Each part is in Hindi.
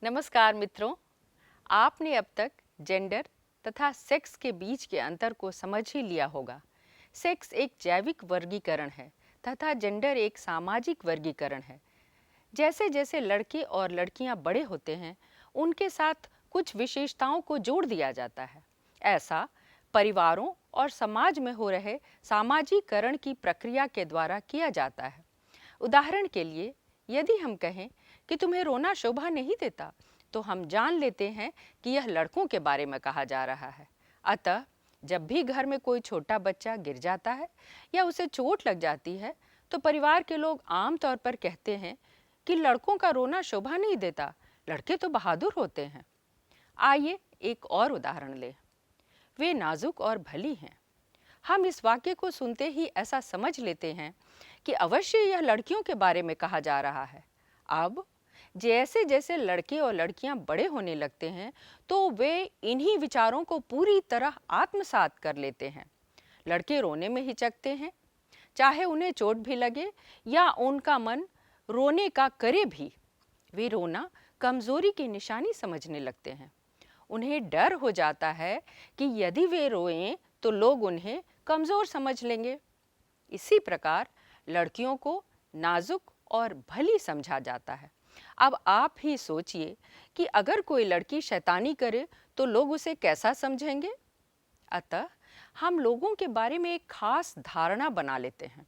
नमस्कार मित्रों, आपने अब तक जेंडर तथा सेक्स के बीच के अंतर को समझ ही लिया होगा। सेक्स एक जैविक वर्गीकरण है तथा जेंडर एक सामाजिक वर्गीकरण है। जैसे जैसे लड़के और लड़कियां बड़े होते हैं, उनके साथ कुछ विशेषताओं को जोड़ दिया जाता है। ऐसा परिवारों और समाज में हो रहे सामाजिकरण की प्रक्रिया के द्वारा किया जाता है। उदाहरण के लिए, यदि हम कहें कि तुम्हें रोना शोभा नहीं देता, तो हम जान लेते हैं कि यह लड़कों के बारे में कहा जा रहा है। अतः जब भी घर में कोई छोटा बच्चा गिर जाता है या उसे चोट लग जाती है, तो परिवार के लोग आमतौर पर कहते हैं कि लड़कों का रोना शोभा नहीं देता, लड़के तो बहादुर होते हैं। आइए एक और उदाहरण लें। वे नाजुक और भली हैं। हम इस वाक्य को सुनते ही ऐसा समझ लेते हैं कि अवश्य यह लड़कियों के बारे में कहा जा रहा है। अब जैसे जैसे लड़के और लड़कियां बड़े होने लगते हैं, तो वे इन्हीं विचारों को पूरी तरह आत्मसात कर लेते हैं। लड़के रोने में हिचकते हैं, चाहे उन्हें चोट भी लगे या उनका मन रोने का करे भी। वे रोना कमजोरी की निशानी समझने लगते हैं। उन्हें डर हो जाता है कि यदि वे रोएं तो लोग उन्हें कमजोर समझ लेंगे। इसी प्रकार लड़कियों को नाजुक और भली समझा जाता है। अब आप ही सोचिए कि अगर कोई लड़की शैतानी करे तो लोग उसे कैसा समझेंगे। अतः हम लोगों के बारे में एक खास धारणा बना लेते हैं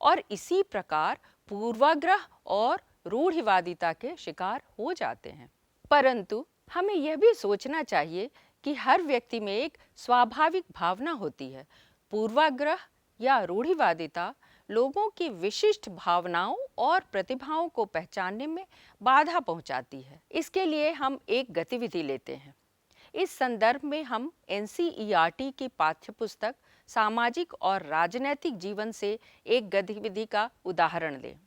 और इसी प्रकार पूर्वाग्रह और रूढ़िवादिता के शिकार हो जाते हैं। परंतु हमें यह भी सोचना चाहिए कि हर व्यक्ति में एक स्वाभाविक भावना होती है। पूर्वाग्रह या रूढ़िवादिता लोगों की विशिष्ट भावनाओं और प्रतिभाओं को पहचानने में बाधा पहुंचाती है। इसके लिए हम एक गतिविधि लेते हैं। इस संदर्भ में हम एनसीईआरटी की पाठ्यपुस्तक सामाजिक और राजनैतिक जीवन से एक गतिविधि का उदाहरण लें।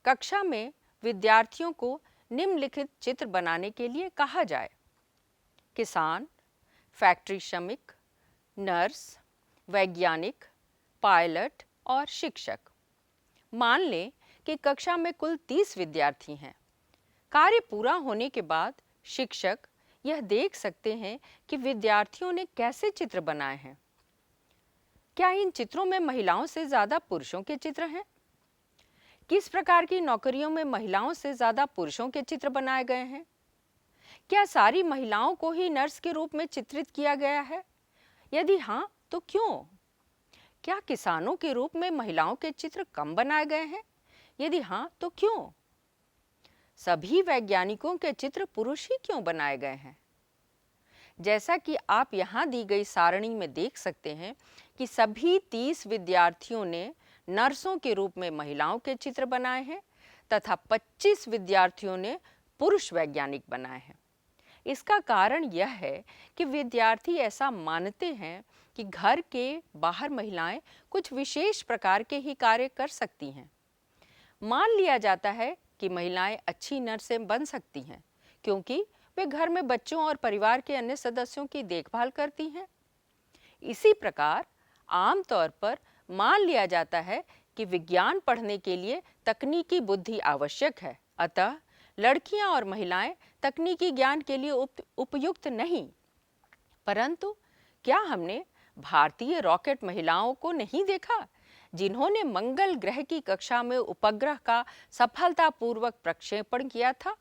कक्षा में विद्यार्थियों को निम्नलिखित चित्र बनाने के लिए कहा जाए: किसान, फैक्ट्री श्रमिक, नर्स, वैज्ञानिक, पायलट और शिक्षक। मान लें कि कक्षा में कुल 30 विद्यार्थी हैं। कार्य पूरा होने के बाद शिक्षक यह देख सकते हैं कि विद्यार्थियों ने कैसे चित्र बनाए हैं। क्या इन चित्रों में महिलाओं से ज़्यादा पुरुषों के चित्र हैं? किस प्रकार की नौकरियों में महिलाओं से ज़्यादा पुरुषों के चित्र बनाए गए हैं? क्या सारी महिलाओं को ही नर्स के रूप में चित्रित किया गया है? यदि हाँ, तो क्यों? क्या किसानों के रूप में महिलाओं के चित्र कम बनाए गए हैं? यदि हाँ, तो क्यों? सभी वैज्ञानिकों के चित्र पुरुष ही क्यों बनाए गए हैं? जैसा कि आप यहाँ दी गई सारणी में देख सकते हैं कि सभी 30 विद्यार्थियों ने नर्सों के रूप में महिलाओं के चित्र बनाए हैं तथा 25 विद्यार्थियों ने पुरुष वैज्ञानिक बनाए हैं। इसका कारण यह है कि विद्यार्थी ऐसा मानते हैं कि घर के बाहर महिलाएं कुछ विशेष प्रकार के ही कार्य कर सकती हैं। मान लिया जाता है कि महिलाएं अच्छी नर्सें बन सकती हैं क्योंकि वे घर में बच्चों और परिवार के अन्य सदस्यों की देखभाल करती हैं। इसी प्रकार आमतौर पर मान लिया जाता है कि विज्ञान पढ़ने के लिए तकनीकी बुद्धि आवश्यक है। अतः लड़कियां और महिलाएं तकनीकी ज्ञान के लिए उपयुक्त नहीं। परंतु क्या हमने भारतीय रॉकेट महिलाओं को नहीं देखा, जिन्होंने मंगल ग्रह की कक्षा में उपग्रह का सफलतापूर्वक प्रक्षेपण किया था?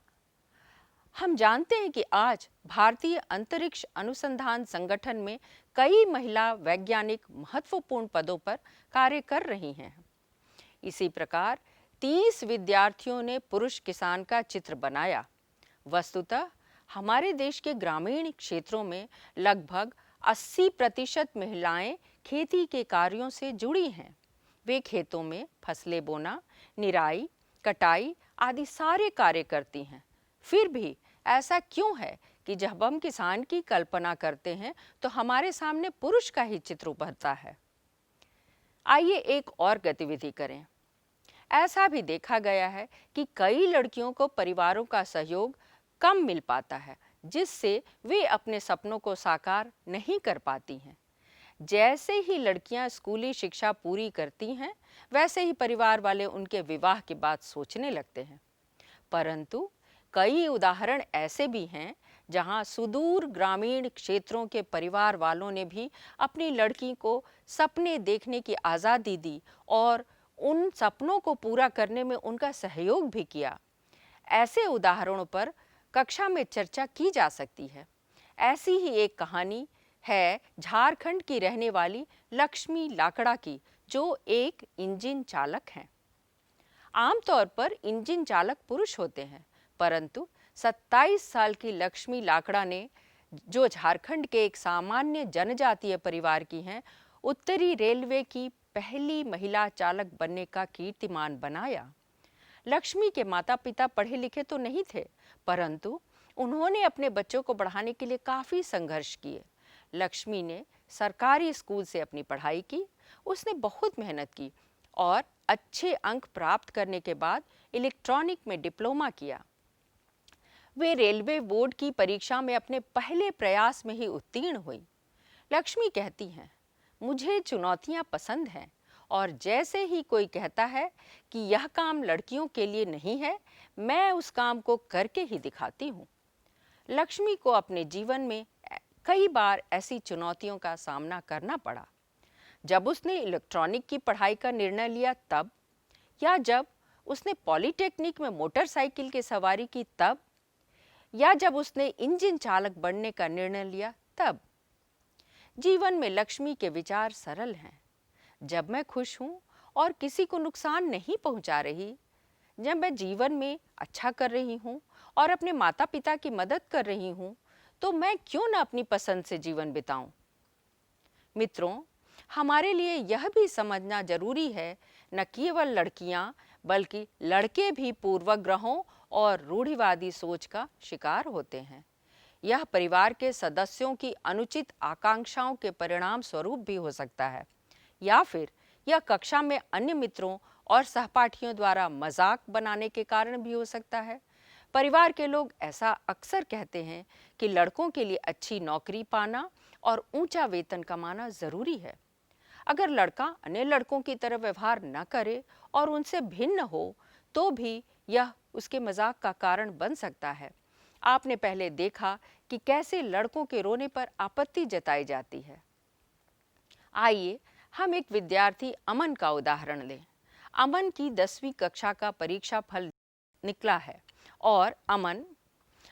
हम जानते हैं कि आज भारतीय अंतरिक्ष अनुसंधान संगठन में कई महिला वैज्ञानिक महत्वपूर्ण पदों पर कार्य कर रही हैं। इसी प्रकार 30 विद्यार्थियों ने पुरुष किसान का चित्र बनाया। वस्तुतः हमारे देश के ग्रामीण क्षेत्रों में लगभग 80% महिलाएं खेती के कार्यों से जुड़ी हैं। वे खेतों में फसलें बोना, निराई, कटाई आदि सारे कार्य करती हैं। फिर भी ऐसा क्यों है कि जब हम किसान की कल्पना करते हैं तो हमारे सामने पुरुष का ही चित्र उभरता है? आइए एक और गतिविधि करें। ऐसा भी देखा गया है कि कई लड़कियों को परिवारों का सहयोग कम मिल पाता है, जिससे वे अपने सपनों को साकार नहीं कर पाती हैं। जैसे ही लड़कियां स्कूली शिक्षा पूरी करती हैं, वैसे ही परिवार वाले उनके विवाह की बात सोचने लगते हैं। परंतु कई उदाहरण ऐसे भी हैं जहां सुदूर ग्रामीण क्षेत्रों के परिवार वालों ने भी अपनी लड़की को सपने देखने की आज़ादी दी और उन सपनों को पूरा करने में उनका सहयोग भी किया। ऐसे उदाहरणों पर कक्षा में चर्चा की जा सकती है। ऐसी ही एक कहानी है झारखंड की रहने वाली लक्ष्मी लाकड़ा की, जो एक इंजन चालक हैं। आमतौर पर इंजन चालक पुरुष होते हैं, परंतु 27 साल की लक्ष्मी लाकड़ा ने, जो झारखंड के एक सामान्य जनजातीय परिवार की हैं, उत्तरी रेलवे की पहली महिला चालक बनने का कीर्तिमान बनाया। लक्ष्मी के माता पिता पढ़े लिखे तो नहीं थे, परंतु उन्होंने अपने बच्चों को पढ़ाने के लिए काफ़ी संघर्ष किए। लक्ष्मी ने सरकारी स्कूल से अपनी पढ़ाई की। उसने बहुत मेहनत की और अच्छे अंक प्राप्त करने के बाद इलेक्ट्रॉनिक में डिप्लोमा किया। वे रेलवे बोर्ड की परीक्षा में अपने पहले प्रयास में ही उत्तीर्ण हुई। लक्ष्मी कहती हैं, मुझे चुनौतियां पसंद हैं और जैसे ही कोई कहता है कि यह काम लड़कियों के लिए नहीं है, मैं उस काम को करके ही दिखाती हूँ। लक्ष्मी को अपने जीवन में कई बार ऐसी चुनौतियों का सामना करना पड़ा। जब उसने इलेक्ट्रॉनिक की पढ़ाई का निर्णय लिया तब, या जब उसने पॉलिटेक्निक में मोटरसाइकिल की सवारी की तब, या जब उसने इंजन चालक बनने का निर्णय लिया तब। जीवन में लक्ष्मी के विचार सरल हैं। जब मैं खुश हूँ और किसी को नुकसान नहीं पहुँचा रही, जब मैं जीवन में अच्छा कर रही हूँ और अपने माता पिता की मदद कर रही हूँ, तो मैं क्यों न अपनी पसंद से जीवन बिताऊं। मित्रों, हमारे लिए यह भी समझना जरूरी है, न केवल लड़कियां बल्कि लड़के भी पूर्वग्रहों और रूढ़िवादी सोच का शिकार होते हैं। यह परिवार के सदस्यों की अनुचित आकांक्षाओं के परिणाम स्वरूप भी हो सकता है, या फिर यह कक्षा में अन्य मित्रों और सहपाठियों द्वारा मजाक बनाने के कारण भी हो सकता है। परिवार के लोग ऐसा अक्सर कहते हैं कि लड़कों के लिए अच्छी नौकरी पाना और ऊंचा वेतन कमाना जरूरी है। अगर लड़का अन्य लड़कों की तरह व्यवहार न करे और उनसे भिन्न हो, तो भी यह उसके मजाक का कारण बन सकता है। आपने पहले देखा कि कैसे लड़कों के रोने पर आपत्ति जताई जाती है। आइए हम एक विद्यार्थी अमन का उदाहरण लें। अमन की 10वीं कक्षा का परीक्षा फल निकला है और अमन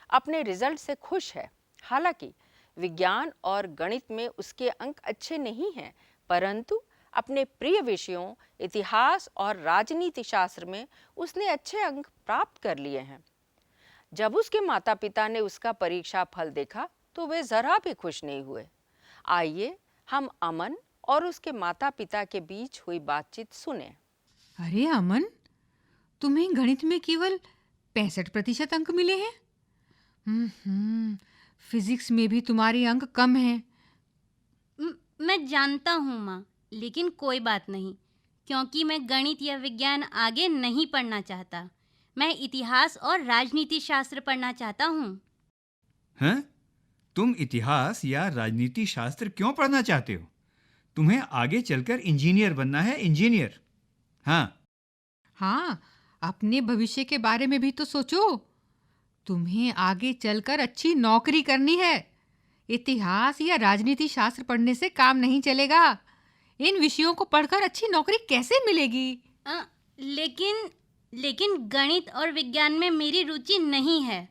अपने रिजल्ट से खुश है। हालांकि विज्ञान और गणित में उसके अंक अच्छे नहीं हैं, परंतु अपने प्रिय विषयों इतिहास और राजनीति शास्त्र में उसने अच्छे अंक प्राप्त कर लिए हैं। जब उसके माता पिता ने उसका परीक्षा फल देखा तो वे जरा भी खुश नहीं हुए। आइए हम अमन और उसके माता पिता के बीच हुई बातचीत सुने। अरे अमन, तुम्हें गणित में केवल 65% अंक मिले हैं। फिजिक्स में भी तुम्हारे अंक कम हैं। मैं जानता हूँ माँ, लेकिन कोई बात नहीं, क्योंकि मैं गणित या विज्ञान आगे नहीं पढ़ना चाहता। मैं इतिहास और राजनीति शास्त्र पढ़ना चाहता हूँ। हैं? तुम इतिहास या राजनीति शास्त्र क्यों पढ़ना चाहते हो? तुम्हें आगे चलकर इंजीनियर बनना है, इंजीनियर। हाँ, अपने भविष्य के बारे में भी तो सोचो। तुम्हें आगे चलकर अच्छी नौकरी करनी है। इतिहास या राजनीति शास्त्र पढ़ने से काम नहीं चलेगा। इन विषयों को पढ़कर अच्छी नौकरी कैसे मिलेगी? लेकिन गणित और विज्ञान में मेरी रुचि नहीं है।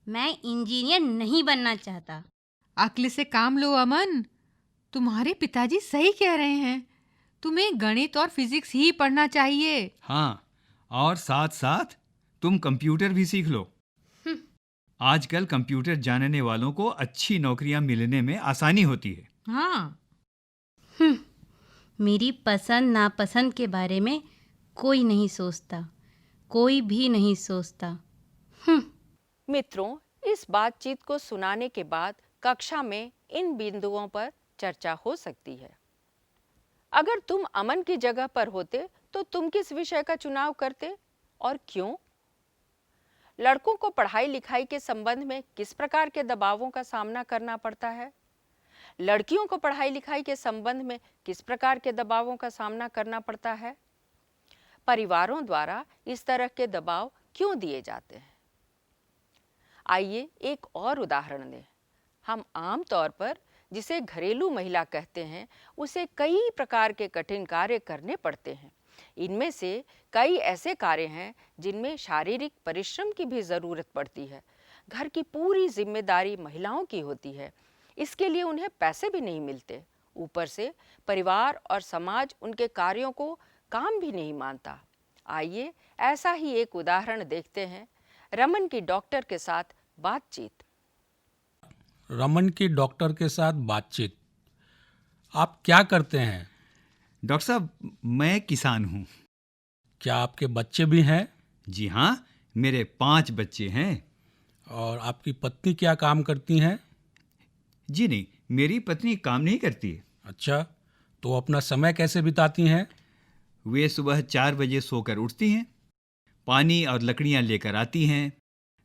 मैं इंजीनियर नहीं बनना चाहता। अक्ल से काम लो अमन, तुम्हारे पिताजी सही कह रहे हैं। तुम्हें गणित और फिजिक्स ही पढ़ना चाहिए। हाँ, और साथ साथ तुम कंप्यूटर भी सीख लो। आजकल कंप्यूटर जानने वालों को अच्छी नौकरियां मिलने में आसानी होती है। हाँ। मेरी पसंद नापसंद के बारे में कोई नहीं सोचता, कोई भी नहीं सोचता। मित्रों, इस बातचीत को सुनाने के बाद कक्षा में इन बिंदुओं पर चर्चा हो सकती है। अगर तुम अमन की जगह पर होते तो तुम किस विषय का चुनाव करते और क्यों? लड़कों को पढ़ाई लिखाई के संबंध में किस प्रकार के दबावों का सामना करना पड़ता है? लड़कियों को पढ़ाई लिखाई के संबंध में किस प्रकार के दबावों का सामना करना पड़ता है? परिवारों द्वारा इस तरह के दबाव क्यों दिए जाते हैं? आइए एक और उदाहरण दें। हम आम तौर पर जिसे घरेलू महिला कहते हैं, उसे कई प्रकार के कठिन कार्य करने पड़ते हैं। इनमें से कई ऐसे कार्य हैं जिनमें शारीरिक परिश्रम की भी ज़रूरत पड़ती है। घर की पूरी जिम्मेदारी महिलाओं की होती है। इसके लिए उन्हें पैसे भी नहीं मिलते। ऊपर से परिवार और समाज उनके कार्यों को काम भी नहीं मानता। आइए ऐसा ही एक उदाहरण देखते हैं। रमन की डॉक्टर के साथ बातचीत। रमन की डॉक्टर के साथ बातचीत। आप क्या करते हैं? डॉक्टर साहब, मैं किसान हूँ। क्या आपके बच्चे भी हैं? जी हाँ, मेरे 5 बच्चे हैं। और आपकी पत्नी क्या काम करती हैं? जी नहीं, मेरी पत्नी काम नहीं करती है। अच्छा, तो अपना समय कैसे बिताती हैं? वे सुबह 4 बजे सोकर उठती हैं, पानी और लकड़ियाँ लेकर आती हैं,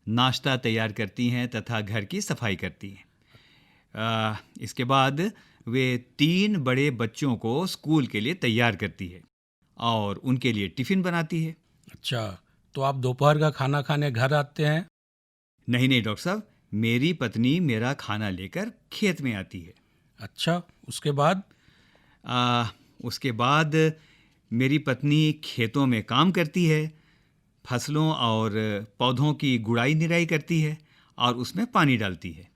नाश्ता तैयार करती हैं तथा घर की सफाई करती हैं। इसके बाद वे 3 बड़े बच्चों को स्कूल के लिए तैयार करती है और उनके लिए टिफ़िन बनाती है। अच्छा, तो आप दोपहर का खाना खाने घर आते हैं? नहीं नहीं डॉक्टर साहब, मेरी पत्नी मेरा खाना लेकर खेत में आती है। अच्छा, उसके बाद? उसके बाद मेरी पत्नी खेतों में काम करती है, फसलों और पौधों की गुड़ाई निराई करती है और उसमें पानी डालती है।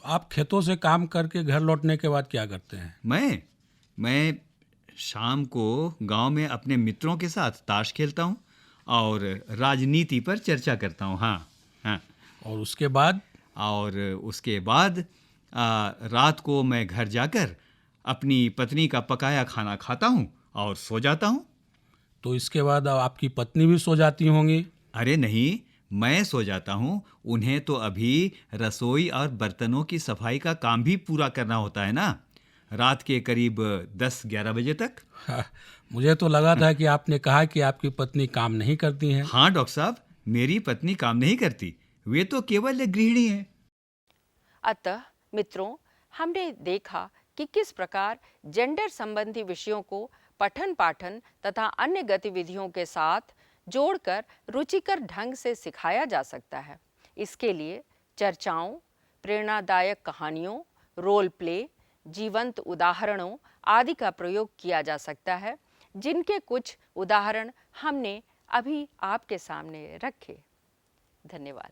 आप खेतों से काम करके घर लौटने के बाद क्या करते हैं? मैं शाम को गांव में अपने मित्रों के साथ ताश खेलता हूँ और राजनीति पर चर्चा करता हूँ। हाँ। और उसके बाद? और उसके बाद रात को मैं घर जाकर अपनी पत्नी का पकाया खाना खाता हूँ और सो जाता हूँ। तो इसके बाद आपकी पत्नी भी सो जाती होंगी? अरे नहीं, मैं सो जाता हूँ। उन्हें तो अभी रसोई और बर्तनों की सफाई का काम भी पूरा करना होता है ना, रात के करीब 10-11 बजे तक। हाँ, मुझे तो लगा था कि आपने कहा कि आपकी पत्नी काम नहीं करती हैं। हाँ डॉक्टर साहब, मेरी पत्नी काम नहीं करती, वे तो केवल एक गृहिणी है। अतः मित्रों, हमने देखा कि किस प्रकार जेंडर संबंधी विषयों को पठन पाठन तथा अन्य गतिविधियों के साथ जोड़कर रुचिकर ढंग से सिखाया जा सकता है। इसके लिए चर्चाओं, प्रेरणादायक कहानियों, रोल प्ले, जीवंत उदाहरणों आदि का प्रयोग किया जा सकता है, जिनके कुछ उदाहरण हमने अभी आपके सामने रखे। धन्यवाद।